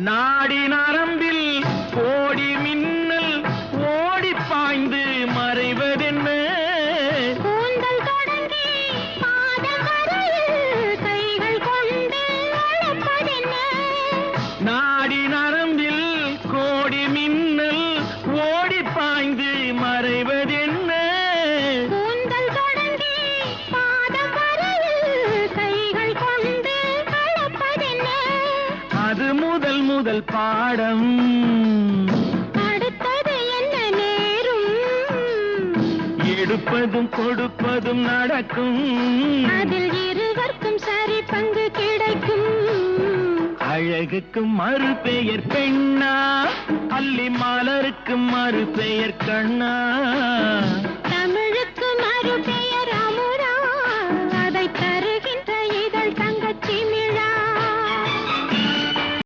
நாடி நரம்பில் கோடி மின்னல் ஓடி பாய்ந்து மறைவதென்ன? கூந்தல் தொடங்கி பாதம் வரையில் கைகள் கொண்டு அழைப்பதென்ன? நாடி நரம்பில் கோடி மின்னல் ஓடி பாய்ந்து மறைவதென்ன? கூந்தல் தொடங்கி பாதம் வரையில் கைகள் கொண்டு அழைப்பதென்ன? அது முதல் முதல் பாடம். அடுத்தது என்ன நேரும்? எடுப்பதும் கொடுப்பதும் நடக்கும். அதில் இருவர்க்கும் சரி பங்கு கிடைக்கும். அழகுக்கு மறுபெயர் பெண்ணா, அல்லி மலருக்கு மறுபெயர் கண்ணா.